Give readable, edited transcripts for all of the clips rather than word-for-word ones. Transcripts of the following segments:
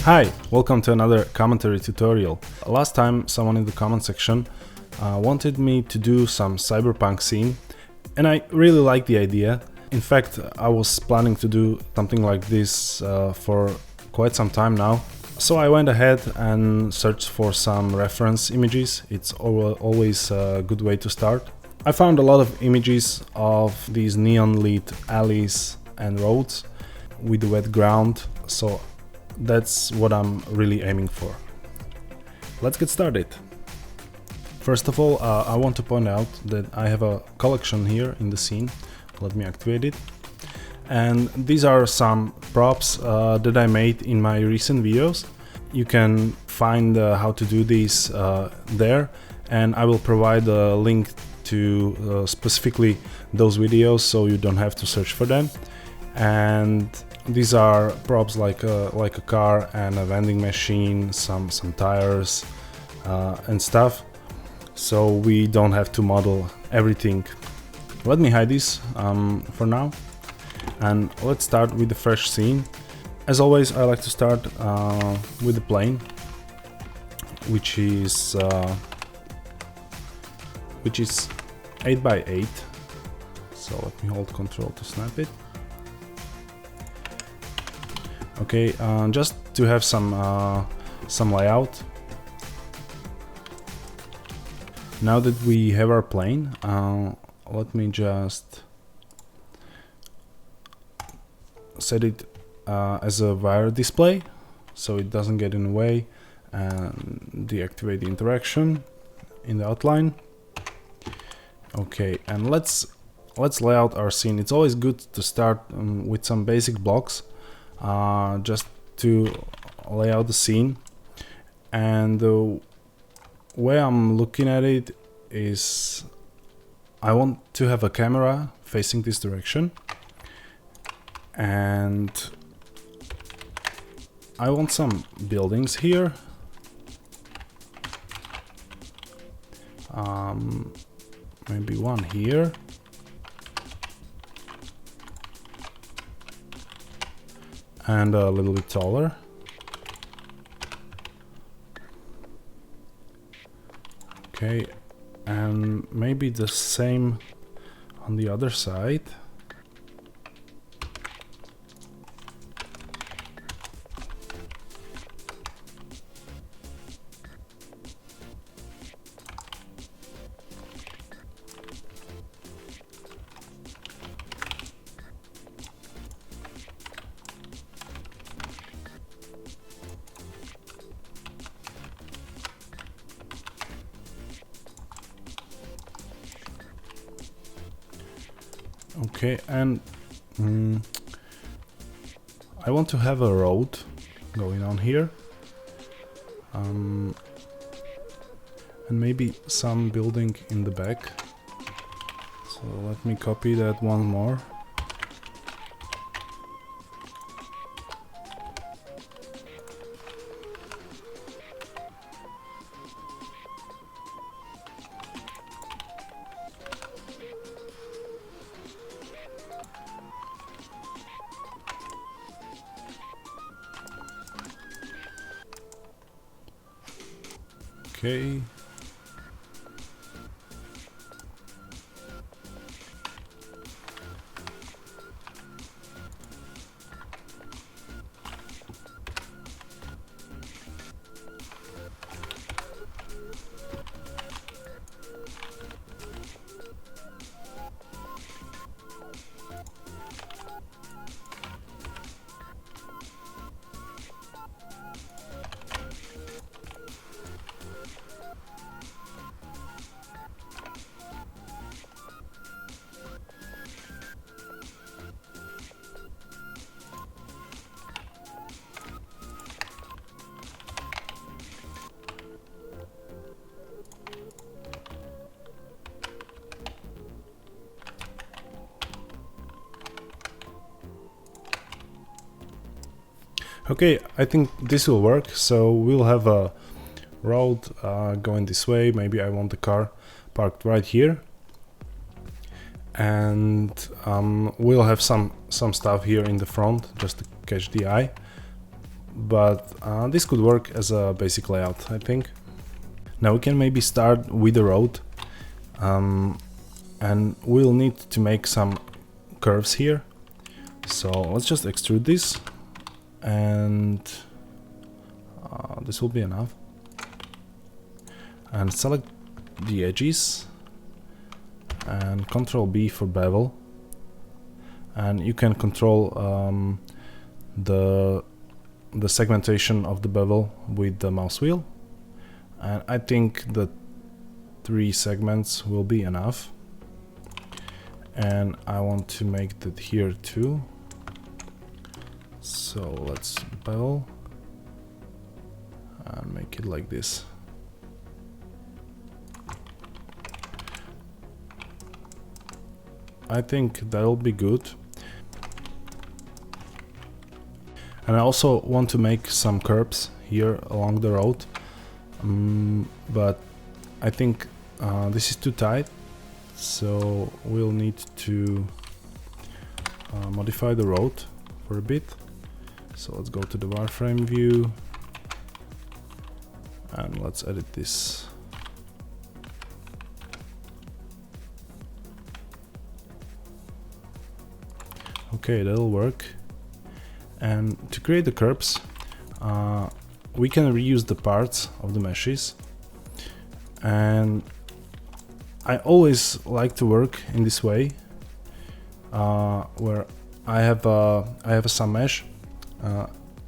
Hi, welcome to another commentary tutorial. Last time someone in the comment section wanted me to do some cyberpunk scene, and I really like the idea. In fact, I was planning to do something like this for quite some time now. So I went ahead and searched for some reference images. It's always a good way to start. I found a lot of images of these neon lit alleys and roads with the wet ground, so that's what I'm really aiming for. Let's get started. First of all, I want to point out that I have a collection here in the scene. Let me activate it. And these are some props that I made in my recent videos. You can find how to do these there, and I will provide a link to specifically those videos so you don't have to search for them. And these are props like a car and a vending machine, some tires and stuff, so we don't have to model everything. Let me hide this for now, and let's start with the fresh scene. As always, I like to start with the plane, which is 8 by 8. So let me hold Control to snap it. Okay, just to have some layout. Now that we have our plane, let me just set it as a wire display so it doesn't get in the way, and deactivate the interaction in the outline. Okay, and let's lay out our scene. It's always good to start with some basic blocks, just to lay out the scene. And the way I'm looking at it is I want to have a camera facing this direction, and I want some buildings here. Maybe one here. And a little bit taller. Okay, and maybe the same on the other side. Okay, and I want to have a road going on here, and maybe some building in the back. So let me copy that one more. Okay. Okay, I think this will work. So we'll have a road going this way. Maybe I want the car parked right here, and we'll have some stuff here in the front just to catch the eye. but this could work as a basic layout, I think. Now we can maybe start with the road, and we'll need to make some curves here. So let's just extrude this, and this will be enough. And select the edges, and Ctrl B for bevel, and you can control the segmentation of the bevel with the mouse wheel, and I think the 3 segments will be enough. And I want to make that here too, so let's bevel and make it like this. I think that'll be good. And I also want to make some curves here along the road, but I think this is too tight, so we'll need to modify the road for a bit. So let's go to the wireframe view, and let's edit this. Okay, that'll work. And to create the curves, we can reuse the parts of the meshes, and I always like to work in this way, where I have a some mesh,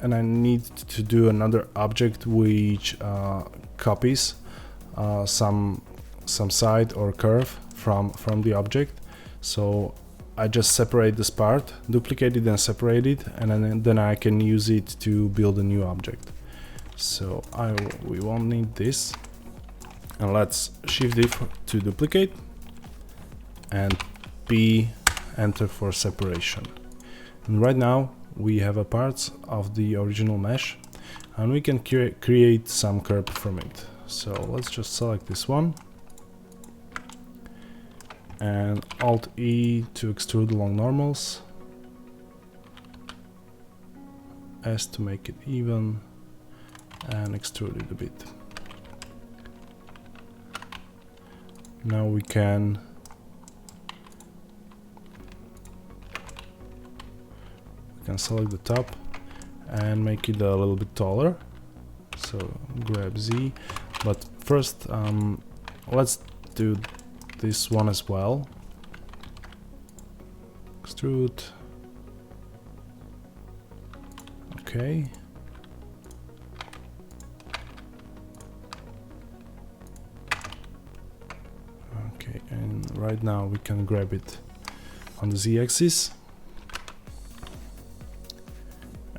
and I need to do another object which copies some side or curve from the object. So I just separate this part, duplicate it and separate it, and then I can use it to build a new object. So we won't need this, and let's Shift D to duplicate, and P enter for separation. And right now we have a parts of the original mesh, and we can create some curve from it. So let's just select this one, and Alt E to extrude along normals, S to make it even, and extrude it a bit. Now we can select the top and make it a little bit taller. So grab Z, but first let's do this one as well. Extrude. Okay. Okay, and right now we can grab it on the Z-axis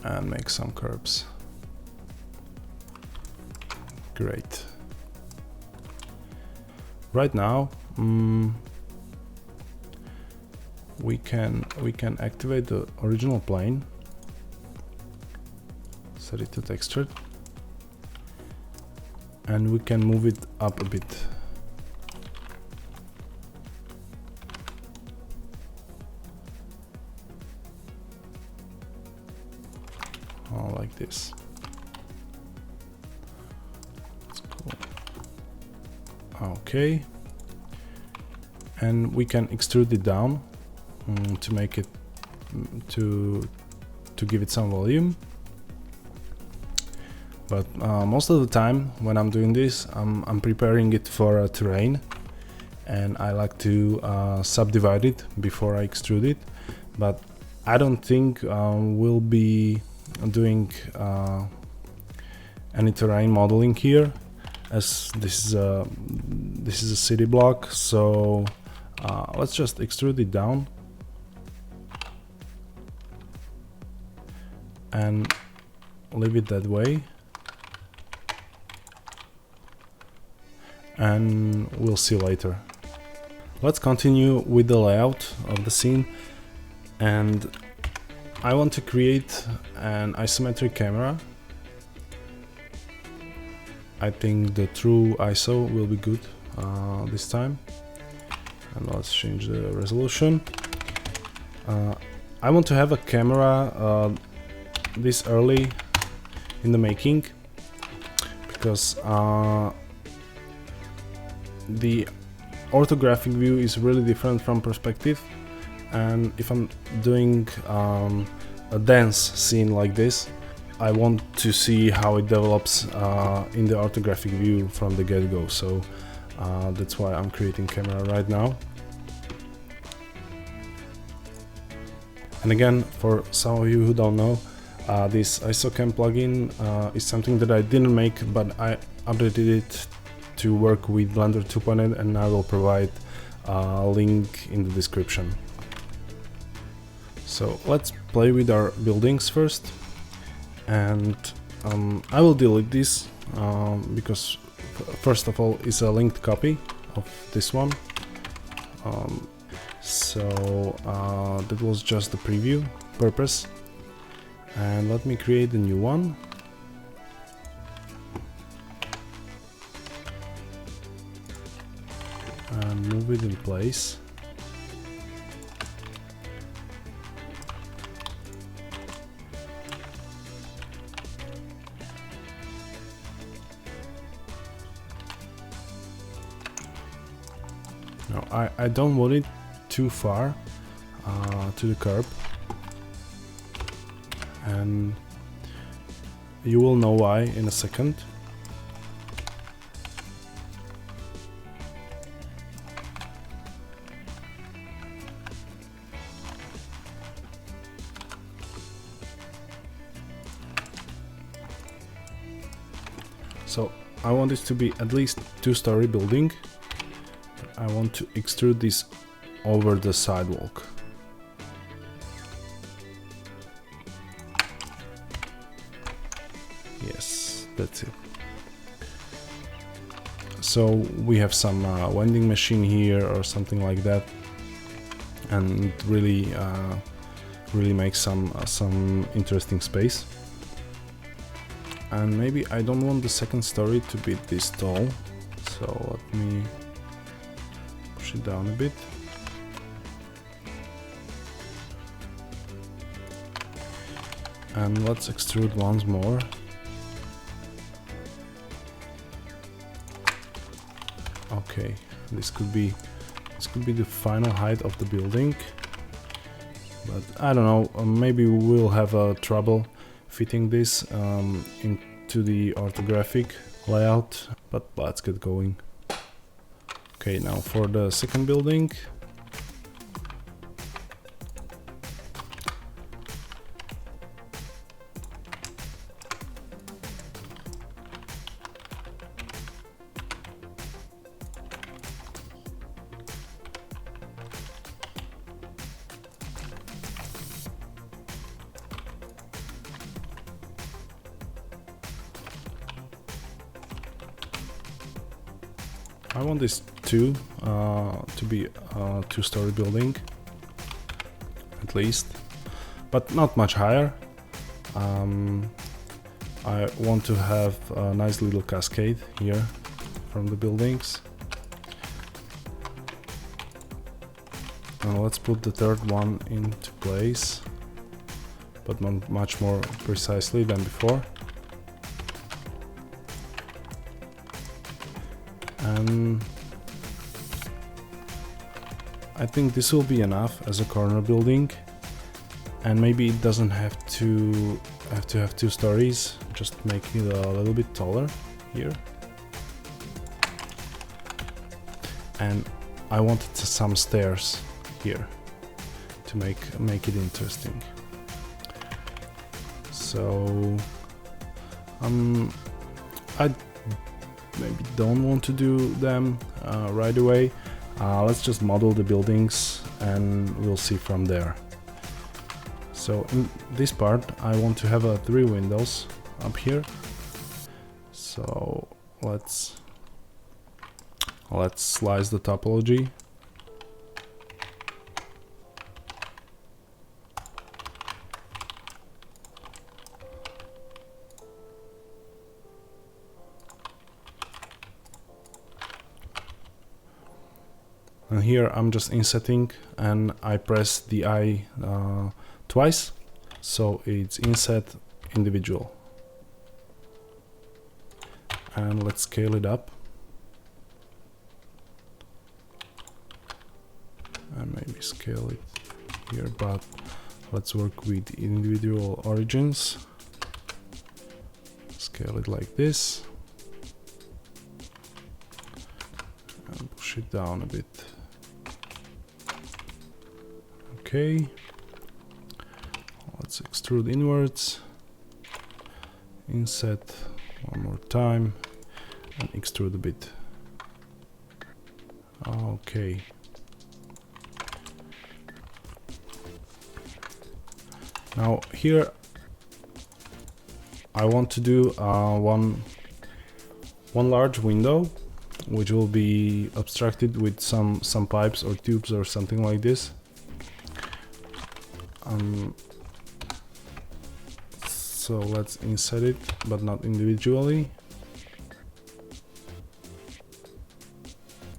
and make some curves. Great. Right now we can activate the original plane, set it to texture, and we can move it up a bit. Like this. That's cool. Okay, and we can extrude it down to make it to give it some volume. But most of the time when I'm doing this, I'm preparing it for a terrain, and I like to subdivide it before I extrude it. But I don't think we'll be doing any terrain modeling here, as this is a city block. So let's just extrude it down and leave it that way, and we'll see later. Let's continue with the layout of the scene, and I want to create an isometric camera. I think the true ISO will be good this time. And let's change the resolution. I want to have a camera this early in the making, because the orthographic view is really different from perspective, and if I'm doing a dense scene like this, I want to see how it develops in the orthographic view from the get-go, so that's why I'm creating camera right now. And again, for some of you who don't know, this IsoCam plugin is something that I didn't make, but I updated it to work with Blender 2.8, and I will provide a link in the description. So let's play with our buildings first, and I will delete this because first of all it's a linked copy of this one. So that was just the preview purpose, and let me create a new one. And move it in place. Now I don't want it too far to the curb, and you will know why in a second. So I want this to be at least two-story building. I want to extrude this over the sidewalk. Yes, that's it. So we have some vending machine here or something like that, and it really makes some interesting space. And maybe I don't want the second story to be this tall, so let me push it down a bit. And let's extrude once more. Okay, this could be the final height of the building, but I don't know, maybe we'll have trouble fitting this into the orthographic layout, but let's get going. Okay, now for the second building. I want this to be a two-story building, at least, but not much higher. I want to have a nice little cascade here from the buildings. Now let's put the third one into place, but much more precisely than before. And I think this will be enough as a corner building, and maybe it doesn't have to have two stories, just make it a little bit taller here. And I wanted some stairs here to make it interesting. So I maybe don't want to do them right away. Let's just model the buildings and we'll see from there. So in this part I want to have 3 windows up here. So let's slice the topology. And here I'm just insetting, and I press the I twice, so it's inset individual. and let's scale it up. And maybe scale it here, but let's work with individual origins. Scale it like this. And push it down a bit. Okay. Let's extrude inwards. Inset one more time. And extrude a bit. Okay. Now here I want to do one large window, which will be obstructed with some pipes or tubes or something like this. So let's insert it, but not individually.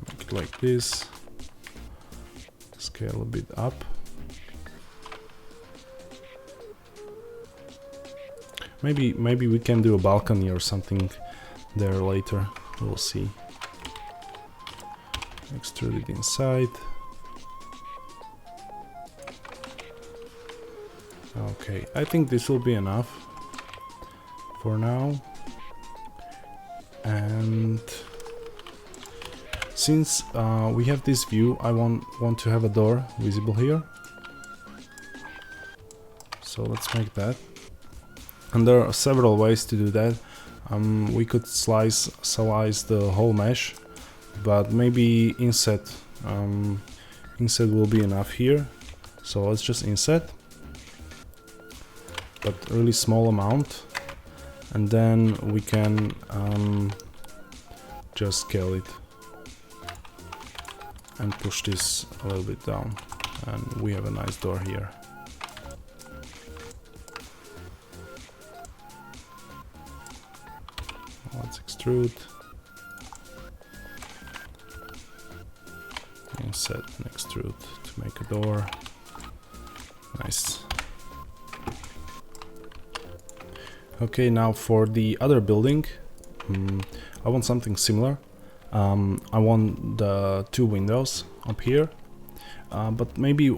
Make it like this. Scale a bit up. Maybe we can do a balcony or something there later. We'll see. Extrude it inside. Okay, I think this will be enough for now. And since we have this view, I want to have a door visible here. So let's make that. And there are several ways to do that. We could slice the whole mesh, but maybe inset will be enough here. So let's just inset, but really small amount, and then we can just scale it and push this a little bit down, and we have a nice door here. Let's extrude, inset and extrude to make a door. Nice. Okay, now for the other building, I want something similar. I want the two windows up here, but maybe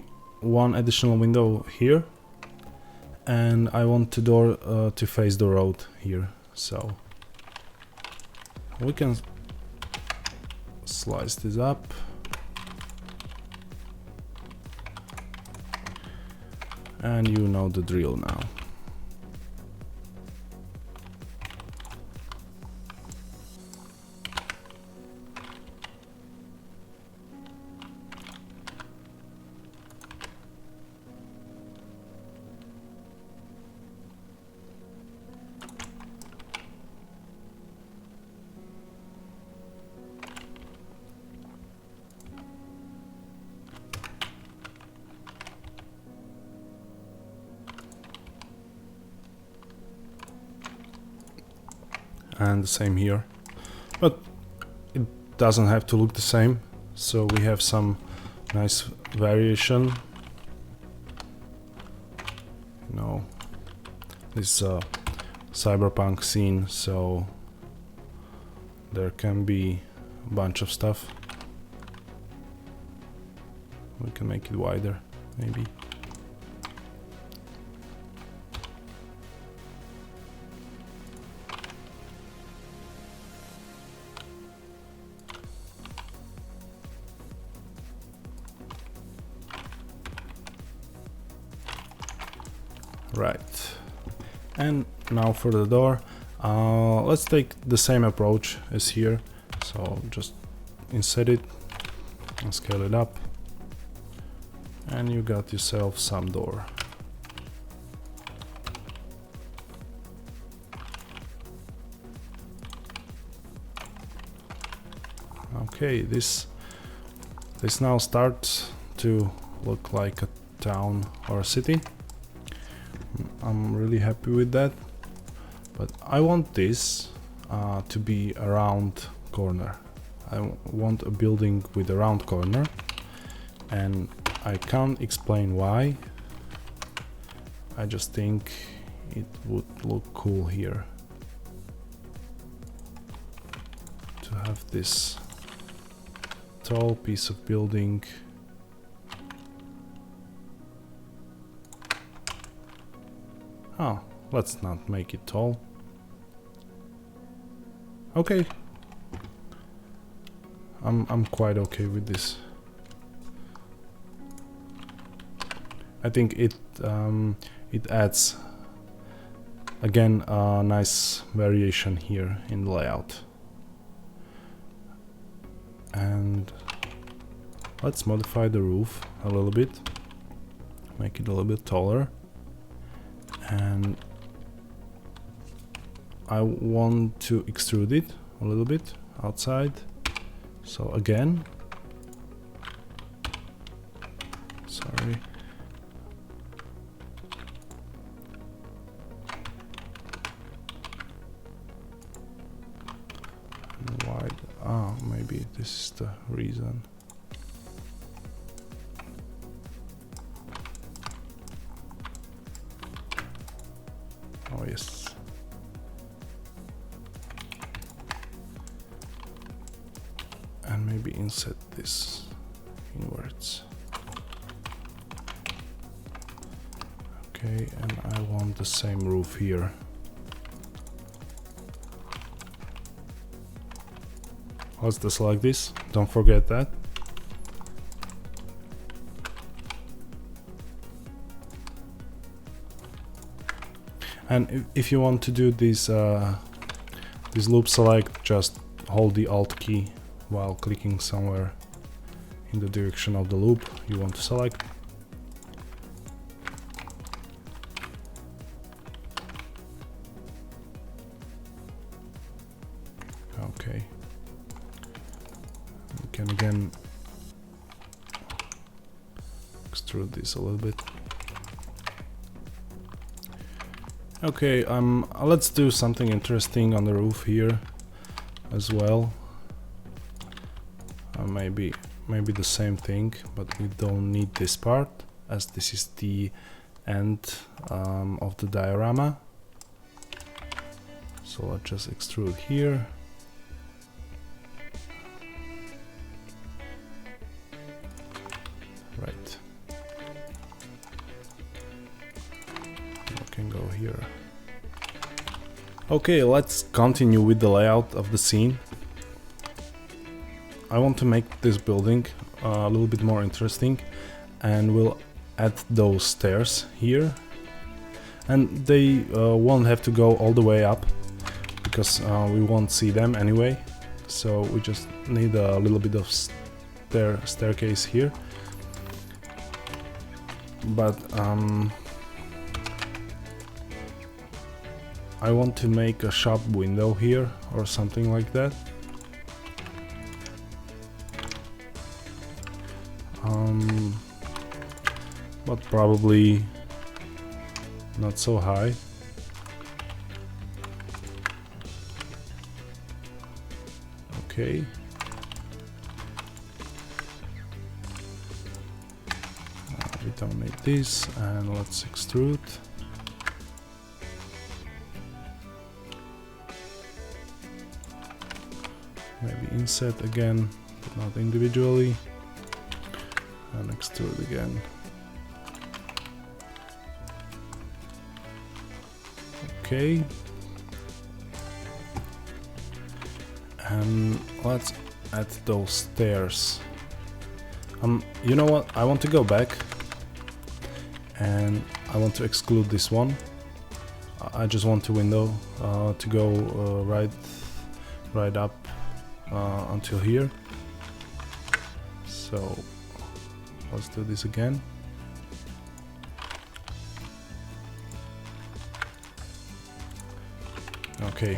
one additional window here, and I want the door to face the road here. So we can slice this up. And you know the drill now. And the same here, but it doesn't have to look the same, so we have some nice variation. You know, this is a cyberpunk scene, so there can be a bunch of stuff. We can make it wider, maybe. Right, and now for the door, let's take the same approach as here. So just insert it and scale it up, and you got yourself some door. Okay, this now starts to look like a town or a city. I'm really happy with that, but I want this to be a round corner. I want a building with a round corner, and I can't explain why. I just think it would look cool here. have this tall piece of building. Oh, let's not make it tall. Okay. I'm quite okay with this. I think it adds again a nice variation here in the layout. And let's modify the roof a little bit, make it a little bit taller, and I want to extrude it a little bit outside. So again, sorry, wide. Ah, maybe this is the reason. Oh yes. And maybe insert this inwards. Okay, and I want the same roof here. Let's deselect this, don't forget that. And if you want to do this loop select, just hold the Alt key while clicking somewhere in the direction of the loop you want to select. Okay. We can again extrude this a little bit. Okay, let's do something interesting on the roof here as well. Maybe the same thing, but we don't need this part, as this is the end of the diorama. So let's just extrude here. Right. We can go here. Okay, let's continue with the layout of the scene. I want to make this building a little bit more interesting, and we'll add those stairs here. And they won't have to go all the way up, because we won't see them anyway. So we just need a little bit of staircase here. But I want to make a shop window here or something like that. But probably not so high. Okay. We don't need this, and let's extrude. Maybe inset again, but not individually. And extrude again. Okay. And let's add those stairs. You know what? I want to go back, and I want to exclude this one. I just want the window to go right up until here. So let's do this again. Okay.